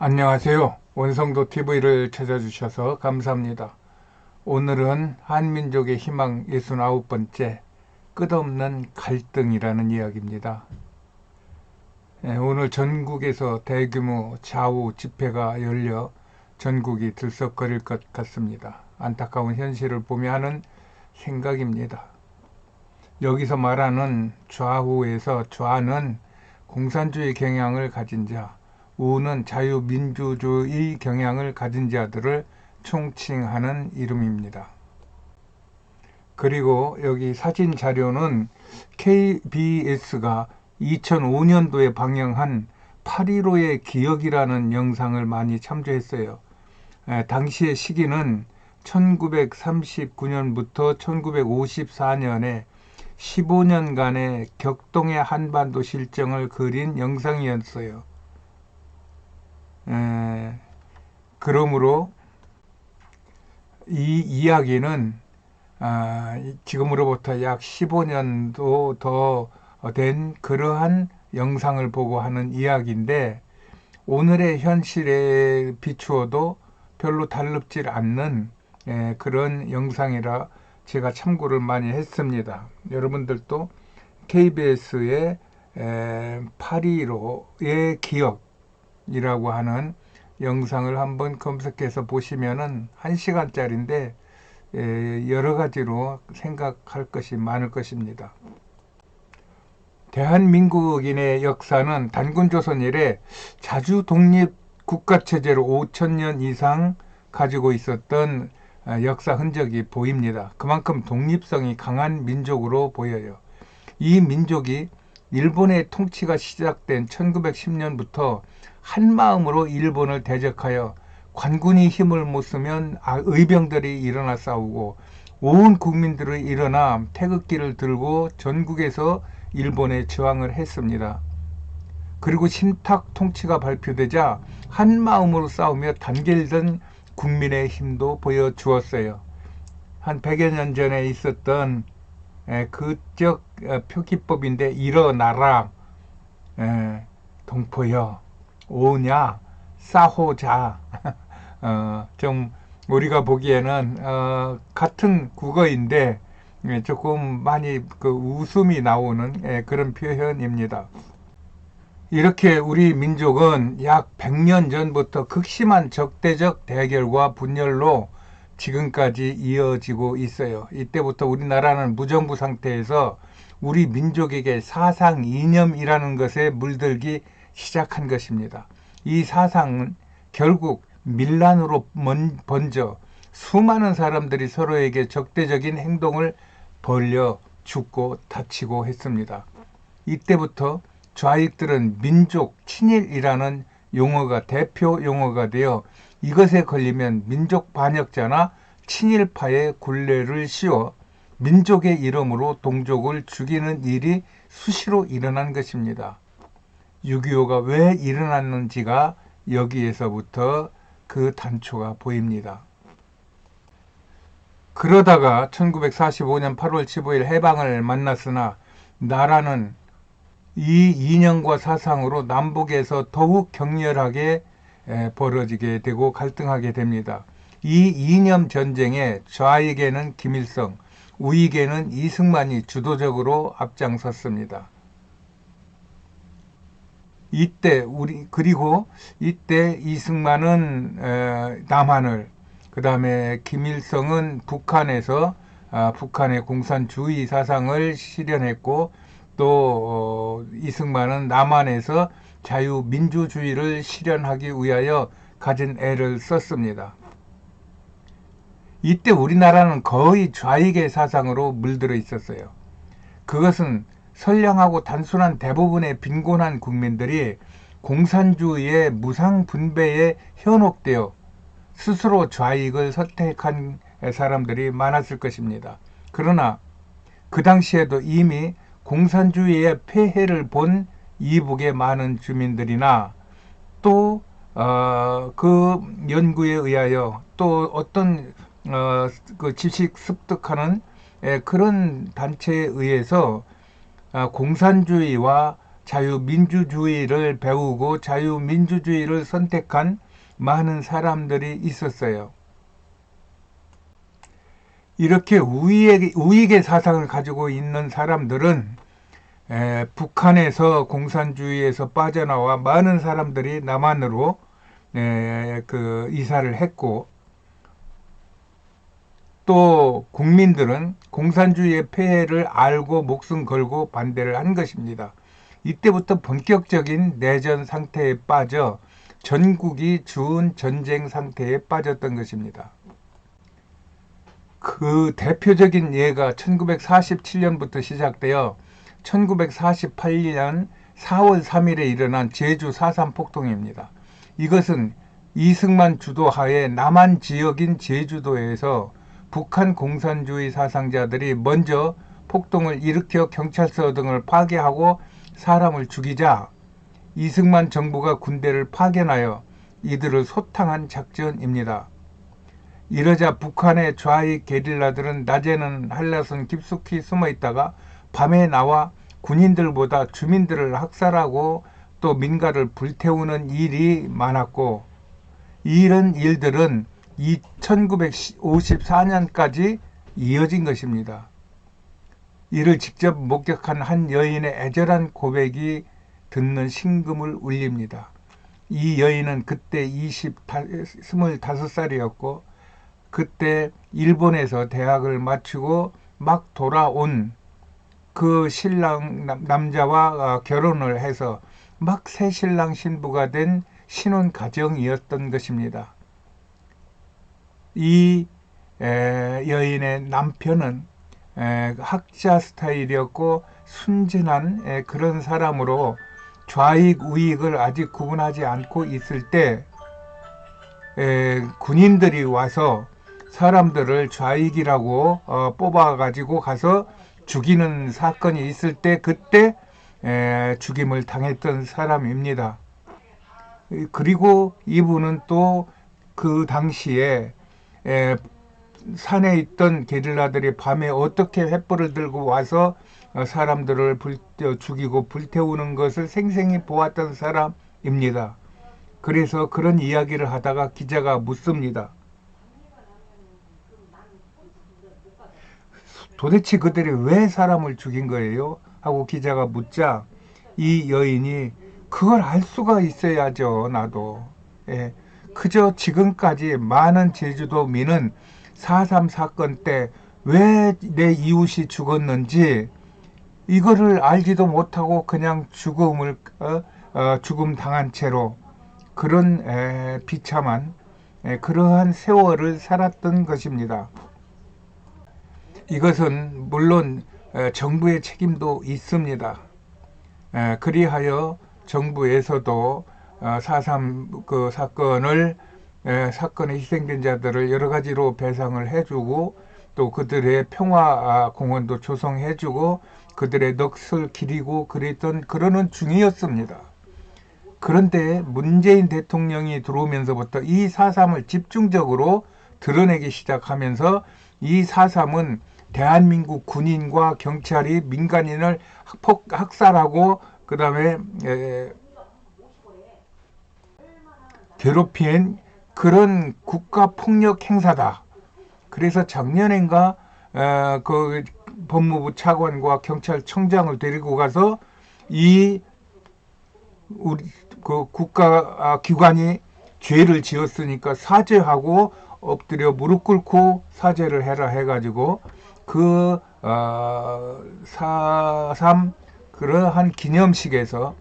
안녕하세요. 원성도 TV를 찾아주셔서 감사합니다. 오늘은 한민족의 희망 69번째 끝없는 갈등이라는 이야기입니다. 오늘 전국에서 대규모 좌우 집회가 열려 전국이 들썩거릴 것 같습니다. 안타까운 현실을 보며 하는 생각입니다. 여기서 말하는 좌우에서 좌는 공산주의 경향을 가진 자, 우는 자유민주주의 경향을 가진 자들을 총칭하는 이름입니다. 그리고 여기 사진 자료는 KBS가 2005년도에 방영한 8.15의 기억이라는 영상을 많이 참조했어요. 당시의 시기는 1939년부터 1954년에 15년간의 격동의 한반도 실정을 그린 영상이었어요. 그러므로 이 이야기는 지금으로부터 약 15년도 더 된 그러한 영상을 보고 하는 이야기인데, 오늘의 현실에 비추어도 별로 달랍질 않는 그런 영상이라 제가 참고를 많이 했습니다. 여러분들도 KBS의 8.15의 기억이라고 하는 영상을 한번 검색해서 보시면은 1시간짜리인데 여러 가지로 생각할 것이 많을 것입니다. 대한민국인의 역사는 단군조선 이래 자주 독립 국가체제로 5,000년 이상 가지고 있었던 역사 흔적이 보입니다. 그만큼 독립성이 강한 민족으로 보여요. 이 민족이 일본의 통치가 시작된 1910년부터 한마음으로 일본을 대적하여 관군이 힘을 못 쓰면 의병들이 일어나 싸우고 온 국민들이 일어나 태극기를 들고 전국에서 일본에 저항을 했습니다. 그리고 신탁 통치가 발표되자 한마음으로 싸우며 단결된 국민의 힘도 보여주었어요. 한 100여 년 전에 있었던 그적 표기법인데, 일어나라 동포여 오냐 싸호자. 좀 우리가 보기에는 같은 국어인데 조금 많이 웃음이 나오는 그런 표현입니다. 이렇게 우리 민족은 약 100년 전부터 극심한 적대적 대결과 분열로 지금까지 이어지고 있어요. 이때부터 우리나라는 무정부 상태에서 우리 민족에게 사상 이념이라는 것에 물들기 시작한 것입니다. 이 사상은 결국 밀란으로 번져 수많은 사람들이 서로에게 적대적인 행동을 벌여 죽고 다치고 했습니다. 이때부터 좌익들은 민족 친일이라는 용어가 대표 용어가 되어 이것에 걸리면 민족 반역자나 친일파의 굴레를 씌워 민족의 이름으로 동족을 죽이는 일이 수시로 일어난 것입니다. 6.25가 왜 일어났는지가 여기에서부터 그 단초가 보입니다. 그러다가 1945년 8월 15일 해방을 만났으나 나라는 이 이념과 사상으로 남북에서 더욱 격렬하게 벌어지게 되고 갈등하게 됩니다. 이 이념 전쟁에 좌익에는 김일성, 우익에는 이승만이 주도적으로 앞장섰습니다. 이때 이승만은 남한을, 그 다음에 김일성은 북한에서 북한의 공산주의 사상을 실현했고, 또 이승만은 남한에서 자유민주주의를 실현하기 위하여 가진 애를 썼습니다. 이때 우리나라는 거의 좌익의 사상으로 물들어 있었어요. 그것은 선량하고 단순한 대부분의 빈곤한 국민들이 공산주의의 무상분배에 현혹되어 스스로 좌익을 선택한 사람들이 많았을 것입니다. 그러나 그 당시에도 이미 공산주의의 폐해를 본 이북의 많은 주민들이나 또 그 연구에 의하여 또 어떤 그 지식 습득하는 그런 단체에 의해서 공산주의와 자유민주주의를 배우고 자유민주주의를 선택한 많은 사람들이 있었어요. 이렇게 우익의 사상을 가지고 있는 사람들은 북한에서 공산주의에서 빠져나와 많은 사람들이 남한으로 이사를 했고, 또 국민들은 공산주의의 폐해를 알고 목숨 걸고 반대를 한 것입니다. 이때부터 본격적인 내전 상태에 빠져 전국이 주은 전쟁 상태에 빠졌던 것입니다. 그 대표적인 예가 1947년부터 시작되어 1948년 4월 3일에 일어난 제주 4.3 폭동입니다. 이것은 이승만 주도하에 남한 지역인 제주도에서 북한 공산주의 사상자들이 먼저 폭동을 일으켜 경찰서 등을 파괴하고 사람을 죽이자 이승만 정부가 군대를 파견하여 이들을 소탕한 작전입니다. 이러자 북한의 좌익 게릴라들은 낮에는 한라산 깊숙이 숨어 있다가 밤에 나와 군인들보다 주민들을 학살하고 또 민가를 불태우는 일이 많았고, 이런 일들은 1954년까지 이어진 것입니다. 이를 직접 목격한 한 여인의 애절한 고백이 듣는 심금을 울립니다. 이 여인은 그때 25살이었고 그때 일본에서 대학을 마치고 막 돌아온 그 신랑 남자와 결혼을 해서 막 새 신랑 신부가 된 신혼 가정이었던 것입니다. 이 여인의 남편은 학자 스타일이었고 순진한 그런 사람으로 좌익 우익을 아직 구분하지 않고 있을 때 군인들이 와서 사람들을 좌익이라고 뽑아가지고 가서 죽이는 사건이 있을 때 그때 죽임을 당했던 사람입니다. 그리고 이분은 또 그 당시에 산에 있던 게릴라들이 밤에 어떻게 횃불을 들고 와서 사람들을 죽이고 불태우는 것을 생생히 보았던 사람입니다. 그래서 그런 이야기를 하다가 기자가 묻습니다. 도대체 그들이 왜 사람을 죽인 거예요? 하고 기자가 묻자 이 여인이 그걸 알 수가 있어야죠. 나도. 그저 지금까지 많은 제주도민은 4.3 사건 때 왜 내 이웃이 죽었는지 이거를 알지도 못하고 그냥 죽음 당한 채로 그런 비참한 그러한 세월을 살았던 것입니다. 이것은 물론 정부의 책임도 있습니다. 그리하여 정부에서도 4.3 그 사건에 희생된 자들을 여러 가지로 배상을 해주고 또 그들의 평화 공원도 조성해주고 그들의 넋을 기리고 그러는 중이었습니다. 그런데 문재인 대통령이 들어오면서부터 이 4.3을 집중적으로 드러내기 시작하면서 이 4.3은 대한민국 군인과 경찰이 민간인을 학살하고 그 다음에 괴롭힌 그런 국가폭력 행사다. 그래서 작년엔가 그 법무부 차관과 경찰청장을 데리고 가서 우리 그 국가기관이 죄를 지었으니까 사죄하고 엎드려 무릎 꿇고 사죄를 해라 해가지고 그 4.3 그러한 기념식에서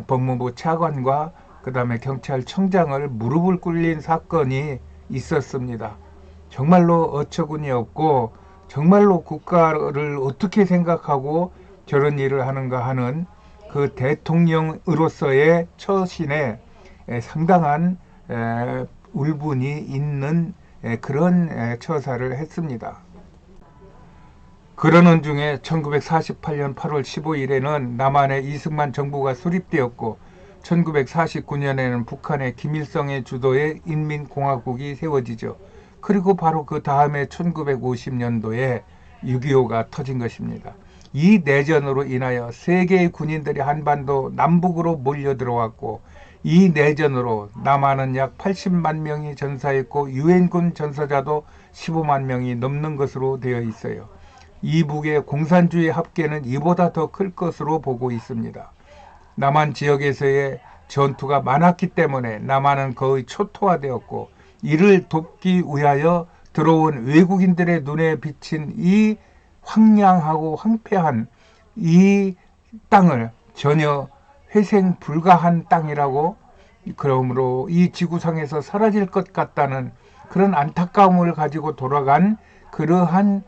법무부 차관과 그 다음에 경찰청장을 무릎을 꿇린 사건이 있었습니다. 정말로 어처구니 없고 정말로 국가를 어떻게 생각하고 저런 일을 하는가 하는 그 대통령으로서의 처신에 상당한 울분이 있는 그런 처사를 했습니다. 그러는 중에 1948년 8월 15일에는 남한의 이승만 정부가 수립되었고 1949년에는 북한의 김일성의 주도의 인민공화국이 세워지죠. 그리고 바로 그 다음에 1950년도에 6.25가 터진 것입니다. 이 내전으로 인하여 세계의 군인들이 한반도 남북으로 몰려들어왔고, 이 내전으로 남한은 약 80만 명이 전사했고 유엔군 전사자도 15만 명이 넘는 것으로 되어 있어요. 이북의 공산주의 합계는 이보다 더 클 것으로 보고 있습니다. 남한 지역에서의 전투가 많았기 때문에 남한은 거의 초토화되었고, 이를 돕기 위하여 들어온 외국인들의 눈에 비친 이 황량하고 황폐한 이 땅을 전혀 회생 불가한 땅이라고, 그러므로 이 지구상에서 사라질 것 같다는 그런 안타까움을 가지고 돌아간 그러한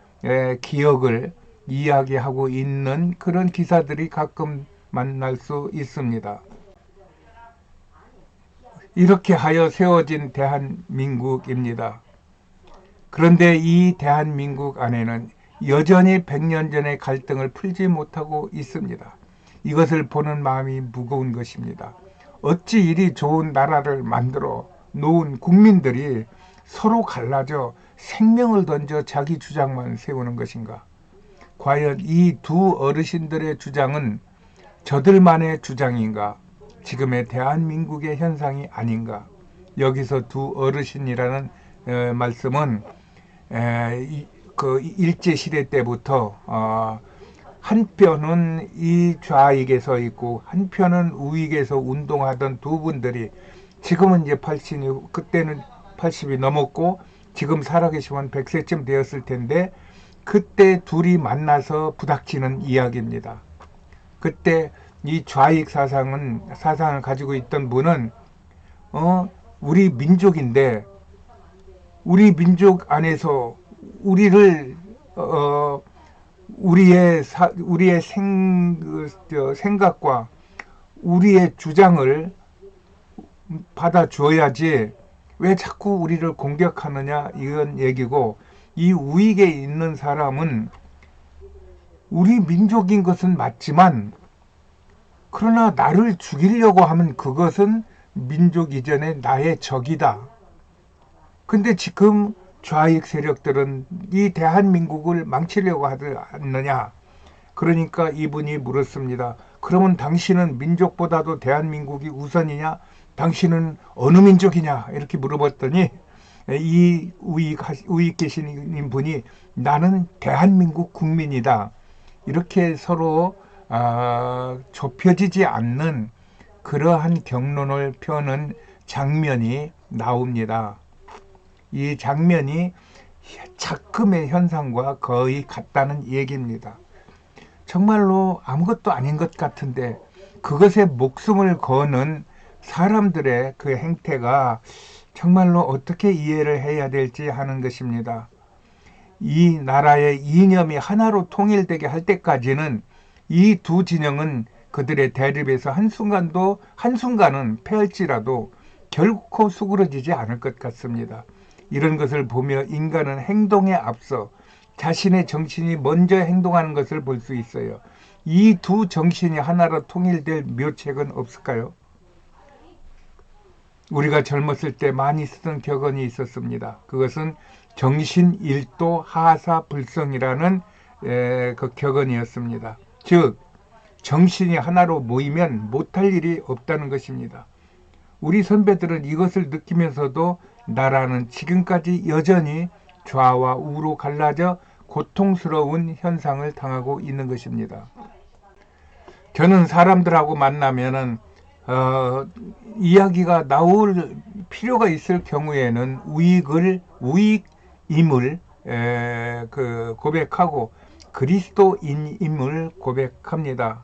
기억을 이야기하고 있는 그런 기사들이 가끔 만날 수 있습니다. 이렇게 하여 세워진 대한민국입니다. 그런데 이 대한민국 안에는 여전히 100년 전의 갈등을 풀지 못하고 있습니다. 이것을 보는 마음이 무거운 것입니다. 어찌 이리 좋은 나라를 만들어 놓은 국민들이 서로 갈라져 생명을 던져 자기 주장만 세우는 것인가? 과연 이 두 어르신들의 주장은 저들만의 주장인가? 지금의 대한민국의 현상이 아닌가? 여기서 두 어르신이라는 말씀은 그 일제시대 때부터 한편은 이 좌익에 서 있고 한편은 우익에서 운동하던 두 분들이, 지금은 이제 80이, 그때는 80이 넘었고 지금 살아계시면 100세쯤 되었을 텐데, 그때 둘이 만나서 부닥치는 이야기입니다. 그때 이 좌익 사상을 가지고 있던 분은 우리 민족인데, 우리 민족 안에서 우리를 우리의 생각과 우리의 주장을 받아줘야지 왜 자꾸 우리를 공격하느냐, 이런 얘기고, 이 우익에 있는 사람은 우리 민족인 것은 맞지만 그러나 나를 죽이려고 하면 그것은 민족 이전에 나의 적이다. 근데 지금 좌익 세력들은 이 대한민국을 망치려고 하지 않느냐. 그러니까 이분이 물었습니다. 그러면 당신은 민족보다도 대한민국이 우선이냐? 당신은 어느 민족이냐? 이렇게 물어봤더니 이 우익 계신 분이 나는 대한민국 국민이다. 이렇게 서로 좁혀지지 않는 그러한 경론을 펴는 장면이 나옵니다. 이 장면이 작금의 현상과 거의 같다는 얘기입니다. 정말로 아무것도 아닌 것 같은데 그것에 목숨을 거는 사람들의 그 행태가 정말로 어떻게 이해를 해야 될지 하는 것입니다. 이 나라의 이념이 하나로 통일되게 할 때까지는 이 두 진영은 그들의 대립에서 한순간은 패할지라도 결코 수그러지지 않을 것 같습니다. 이런 것을 보며 인간은 행동에 앞서 자신의 정신이 먼저 행동하는 것을 볼 수 있어요. 이 두 정신이 하나로 통일될 묘책은 없을까요? 우리가 젊었을 때 많이 쓰던 격언이 있었습니다. 그것은 정신일도 하사불성이라는 그 격언이었습니다. 즉 정신이 하나로 모이면 못할 일이 없다는 것입니다. 우리 선배들은 이것을 느끼면서도 나라는 지금까지 여전히 좌와 우로 갈라져 고통스러운 현상을 당하고 있는 것입니다. 저는 사람들하고 만나면은 이야기가 나올 필요가 있을 경우에는 우익임을 고백하고 그리스도인임을 고백합니다.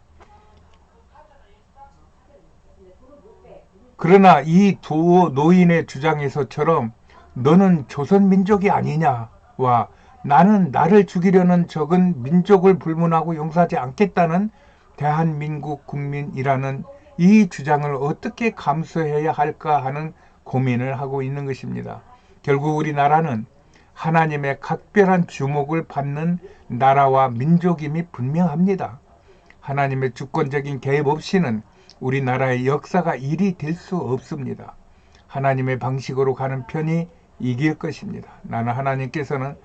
그러나 이 두 노인의 주장에서처럼 너는 조선민족이 아니냐와 나는 나를 죽이려는 적은 민족을 불문하고 용서하지 않겠다는 대한민국 국민이라는 이 주장을 어떻게 감수해야 할까 하는 고민을 하고 있는 것입니다. 결국 우리나라는 하나님의 각별한 주목을 받는 나라와 민족임이 분명합니다. 하나님의 주권적인 개입 없이는 우리나라의 역사가 일이 될 수 없습니다. 하나님의 방식으로 가는 편이 이길 것입니다. 나는 하나님께서는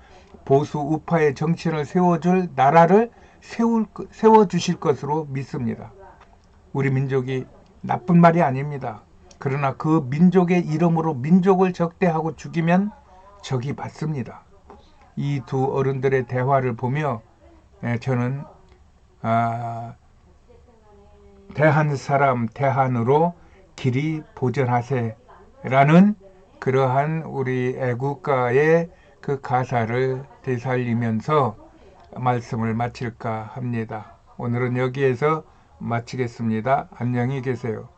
보수 우파의 정치를 세워줄 나라를 세워주실 것으로 믿습니다. 우리 민족이 나쁜 말이 아닙니다. 그러나 그 민족의 이름으로 민족을 적대하고 죽이면 적이 받습니다. 이 두 어른들의 대화를 보며 저는 대한 사람 대한으로 길이 보전하세 라는 그러한 우리 애국가의 그 가사를 되살리면서 말씀을 마칠까 합니다. 오늘은 여기에서 마치겠습니다. 안녕히 계세요.